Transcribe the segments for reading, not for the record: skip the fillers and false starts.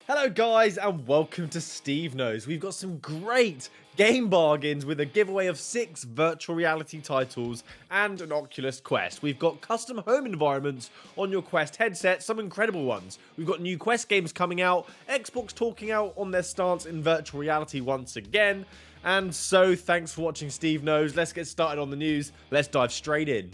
Hello guys and welcome to SteveKnows. We've got some great game bargains with a giveaway of 6 virtual reality titles and an Oculus Quest. We've got custom home environments on your Quest headset, some incredible ones. We've got new Quest games coming out, Xbox talking out on their stance in virtual reality once again. And so thanks for watching SteveKnows. Let's get started on the news. Let's dive straight in.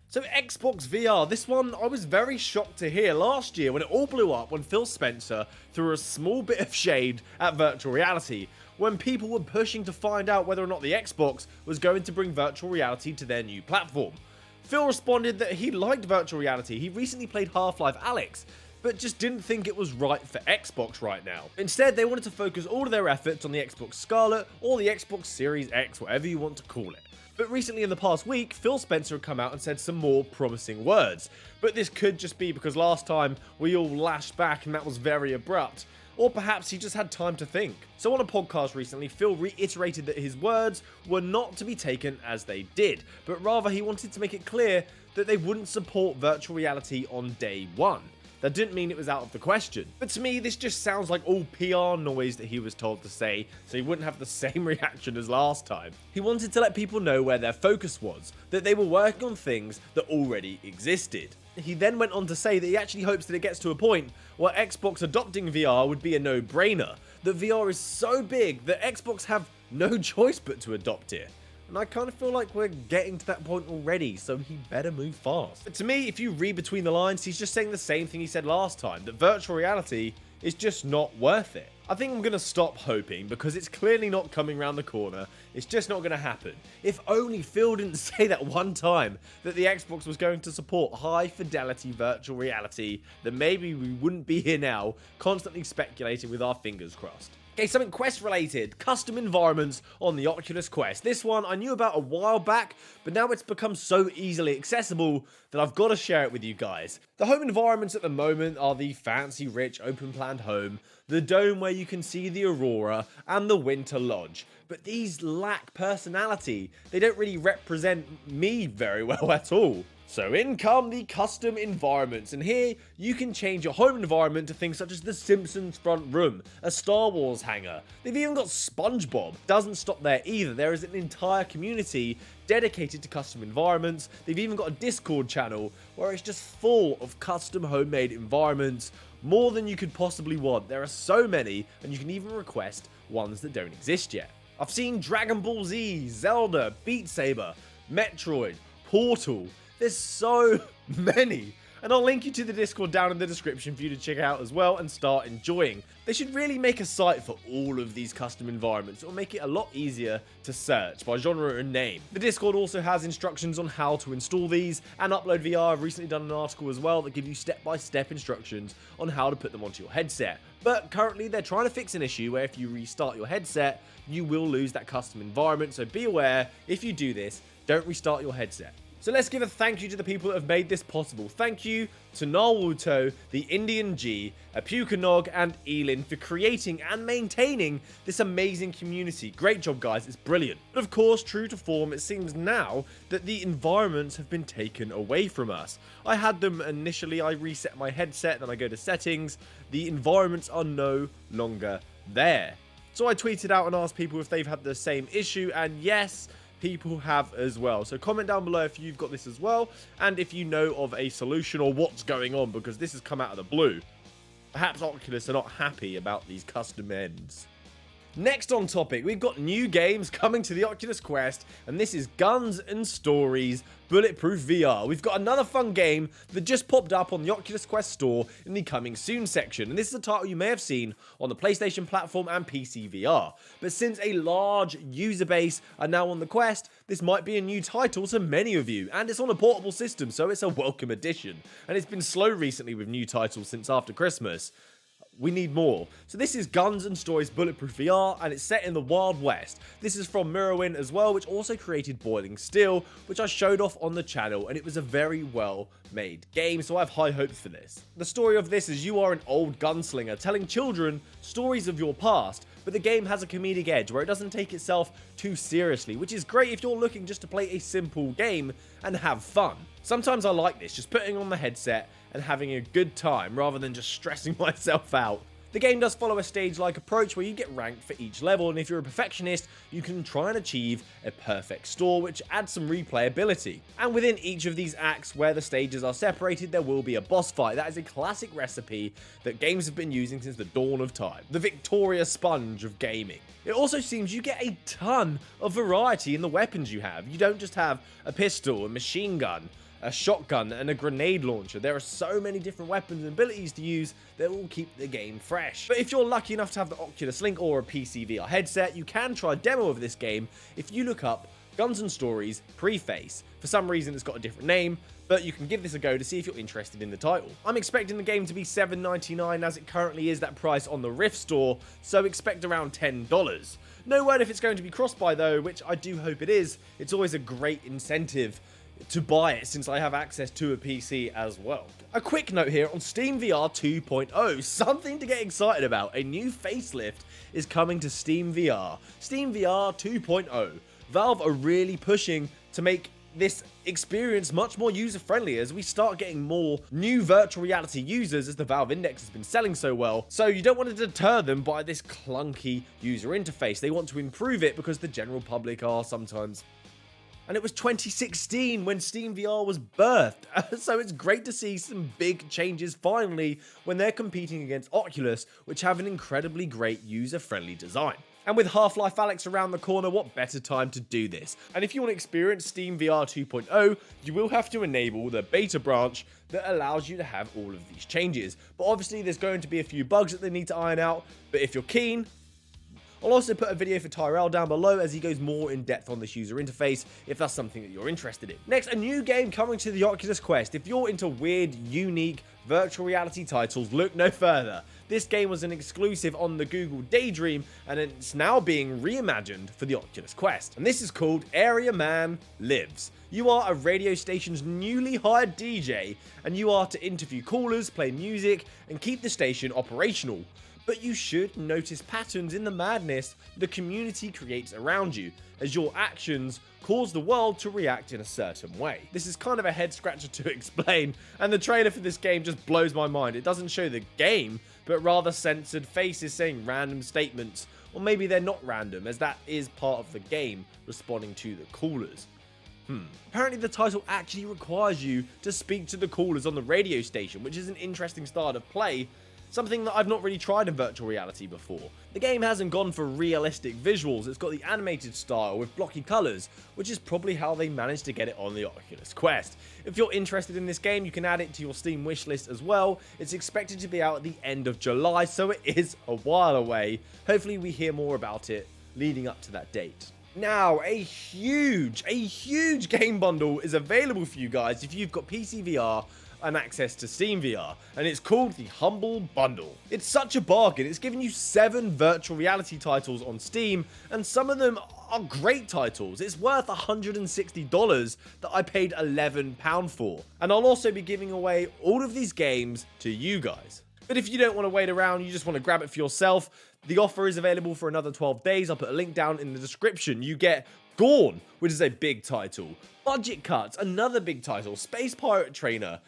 So Xbox VR, this one I was very shocked to hear last year when it all blew up when Phil Spencer threw a small bit of shade at virtual reality, when people were pushing to find out whether or not the Xbox was going to bring virtual reality to their new platform. Phil responded that he liked virtual reality, he recently played Half-Life Alyx, but just didn't think it was right for Xbox right now. Instead, they wanted to focus all of their efforts on the Xbox Scarlet or the Xbox Series X, whatever you want to call it. But recently in the past week, Phil Spencer had come out and said some more promising words. But this could just be because last time we all lashed back and that was very abrupt. Or perhaps he just had time to think. So on a podcast recently, Phil reiterated that his words were not to be taken as they did, but rather he wanted to make it clear that they wouldn't support virtual reality on day one. That didn't mean it was out of the question. But to me, this just sounds like all PR noise that he was told to say, so he wouldn't have the same reaction as last time. He wanted to let people know where their focus was, that they were working on things that already existed. He then went on to say that he actually hopes that it gets to a point where Xbox adopting VR would be a no-brainer, that VR is so big that Xbox have no choice but to adopt it. And I kind of feel like we're getting to that point already, so he better move fast. But to me, if you read between the lines, he's just saying the same thing he said last time, that virtual reality is just not worth it. I think I'm going to stop hoping because it's clearly not coming around the corner. It's just not going to happen. If only Phil didn't say that one time that the Xbox was going to support high fidelity virtual reality, then maybe we wouldn't be here now constantly speculating with our fingers crossed. Okay, something Quest related, custom environments on the Oculus Quest. This one I knew about a while back, but now it's become so easily accessible that I've got to share it with you guys. The home environments at the moment are the fancy, rich, open-planned home, the dome where you can see the aurora, and the winter lodge. But these lack personality. They don't really represent me very well at all. So in come the custom environments, and here you can change your home environment to things such as the Simpsons front room, a Star Wars hangar. They've even got SpongeBob. Doesn't stop there either. There is an entire community dedicated to custom environments. They've even got a Discord channel where it's just full of custom homemade environments, more than you could possibly want. There are so many, and you can even request ones that don't exist yet. I've seen Dragon Ball Z, Zelda, Beat Saber, Metroid, Portal. There's so many, and I'll link you to the Discord down in the description for you to check out as well and start enjoying. They should really make a site for all of these custom environments. It'll make it a lot easier to search by genre and name. The Discord also has instructions on how to install these and upload VR. I've recently done an article as well that give you step-by-step instructions on how to put them onto your headset. But currently they're trying to fix an issue where if you restart your headset, you will lose that custom environment. So be aware, if you do this, don't restart your headset. So let's give a thank you to the people that have made this possible. Thank you to Narwuto, the Indian G, Apukanog, and Elin for creating and maintaining this amazing community. Great job, guys. It's brilliant. But of course, true to form, it seems now that the environments have been taken away from us. I had them initially. I reset my headset, then I go to settings. The environments are no longer there. So I tweeted out and asked people if they've had the same issue, and yes, people have as well. So comment down below if you've got this as well, and if you know of a solution or what's going on, because this has come out of the blue. Perhaps Oculus are not happy about these custom ends. Next on topic, we've got new games coming to the Oculus Quest, and this is Guns and Stories Bulletproof VR. We've got another fun game that just popped up on the Oculus Quest store in the coming soon section, and this is a title you may have seen on the PlayStation platform and PC VR. But since a large user base are now on the Quest, this might be a new title to many of you, and it's on a portable system, so it's a welcome addition. And it's been slow recently with new titles since after Christmas. We need more. So this is Guns and Stories Bulletproof VR, and it's set in the Wild West. This is from Mirrorwind as well, which also created Boiling Steel, which I showed off on the channel, and it was a very well made game, so I have high hopes for this. The story of this is you are an old gunslinger telling children stories of your past, but the game has a comedic edge where it doesn't take itself too seriously, which is great if you're looking just to play a simple game and have fun. Sometimes I like this, just putting on the headset and having a good time rather than just stressing myself out. The game does follow a stage-like approach where you get ranked for each level, and if you're a perfectionist, you can try and achieve a perfect score, which adds some replayability. And within each of these acts where the stages are separated, there will be a boss fight. That is a classic recipe that games have been using since the dawn of time. The Victoria Sponge of gaming. It also seems you get a ton of variety in the weapons you have. You don't just have a pistol, a machine gun, a shotgun, and a grenade launcher. There are so many different weapons and abilities to use that will keep the game fresh. But if you're lucky enough to have the Oculus Link or a PC VR headset, you can try a demo of this game if you look up Guns and Stories Preface. For some reason it's got a different name, but you can give this a go to see if you're interested in the title. I'm expecting the game to be $7.99 as it currently is that price on the Rift store, so expect around $10. No word if it's going to be cross-buy though, which I do hope it is. It's always a great incentive to buy it since I have access to a PC as well. A quick note here on SteamVR 2.0, something to get excited about. A new facelift is coming to SteamVR. SteamVR 2.0. Valve are really pushing to make this experience much more user-friendly as we start getting more new virtual reality users as the Valve Index has been selling so well. So you don't want to deter them by this clunky user interface. They want to improve it because the general public are sometimes... And it was 2016 when SteamVR was birthed, so it's great to see some big changes finally when they're competing against Oculus, which have an incredibly great user-friendly design. And with Half-Life Alyx around the corner, what better time to do this? And if you want to experience SteamVR 2.0, you will have to enable the beta branch that allows you to have all of these changes. But obviously there's going to be a few bugs that they need to iron out, but if you're keen, I'll also put a video for Tyriel down below as he goes more in depth on this user interface if that's something that you're interested in. Next, a new game coming to the Oculus Quest. If you're into weird, unique, virtual reality titles, look no further. This game was an exclusive on the Google Daydream and it's now being reimagined for the Oculus Quest. And this is called Area Man Lives. You are a radio station's newly hired DJ and you are to interview callers, play music, and keep the station operational. But you should notice patterns in the madness the community creates around you, as your actions cause the world to react in a certain way. This is kind of a head scratcher to explain, and the trailer for this game just blows my mind. It doesn't show the game, but rather censored faces saying random statements, or maybe they're not random, as that is part of the game, responding to the callers. Apparently the title actually requires you to speak to the callers on the radio station, which is an interesting style of play, something that I've not really tried in virtual reality before. The game hasn't gone for realistic visuals, it's got the animated style with blocky colours, which is probably how they managed to get it on the Oculus Quest. If you're interested in this game, you can add it to your Steam wishlist as well. It's expected to be out at the end of July, so it is a while away. Hopefully we hear more about it leading up to that date. Now, a huge game bundle is available for you guys if you've got PC VR and access to SteamVR, and it's called the Humble Bundle. It's such a bargain. It's giving you 7 virtual reality titles on Steam, and some of them are great titles. It's worth $160 that I paid £11 for. And I'll also be giving away all of these games to you guys. But if you don't want to wait around, you just want to grab it for yourself, the offer is available for another 12 days. I'll put a link down in the description. You get Gorn, which is a big title. Budget Cuts, another big title. Space Pirate Trainer,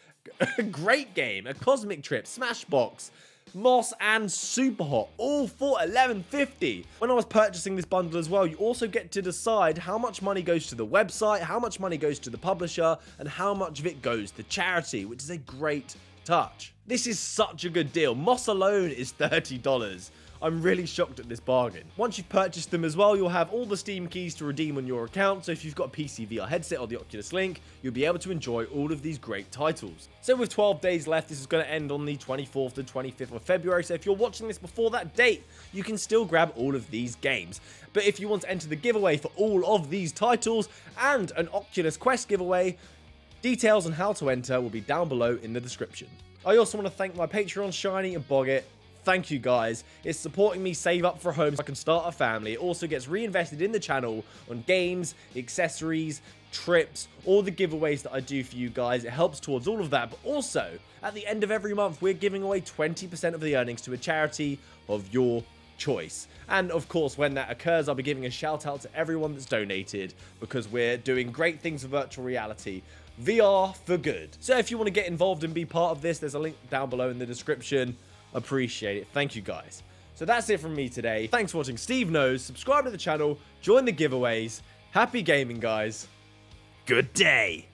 a great game. A Cosmic Trip, Smashbox, Moss, and Superhot, all for $11.50. When I was purchasing this bundle as well, you also get to decide how much money goes to the website, how much money goes to the publisher, and how much of it goes to charity, which is a great touch. This is such a good deal. Moss alone is $30. I'm really shocked at this bargain. Once you've purchased them as well, you'll have all the Steam keys to redeem on your account, so if you've got a PC VR headset or the Oculus Link, you'll be able to enjoy all of these great titles. So with 12 days left, this is going to end on the 24th to 25th of February, so if you're watching this before that date, you can still grab all of these games. But if you want to enter the giveaway for all of these titles and an Oculus Quest giveaway, details on how to enter will be down below in the description. I also want to thank my Patreon, Shiny and Boggett. Thank you guys. It's supporting me save up for a home so I can start a family. It also gets reinvested in the channel on games, accessories, trips, all the giveaways that I do for you guys. It helps towards all of that. But also, at the end of every month, we're giving away 20% of the earnings to a charity of your choice. And of course, when that occurs, I'll be giving a shout out to everyone that's donated because we're doing great things for virtual reality. VR for good. So if you want to get involved and be part of this, there's a link down below in the description. Appreciate it. Thank you guys. So that's it from me today. Thanks for watching SteveKnows. Subscribe to the channel, join the giveaways. Happy gaming, guys. Good day.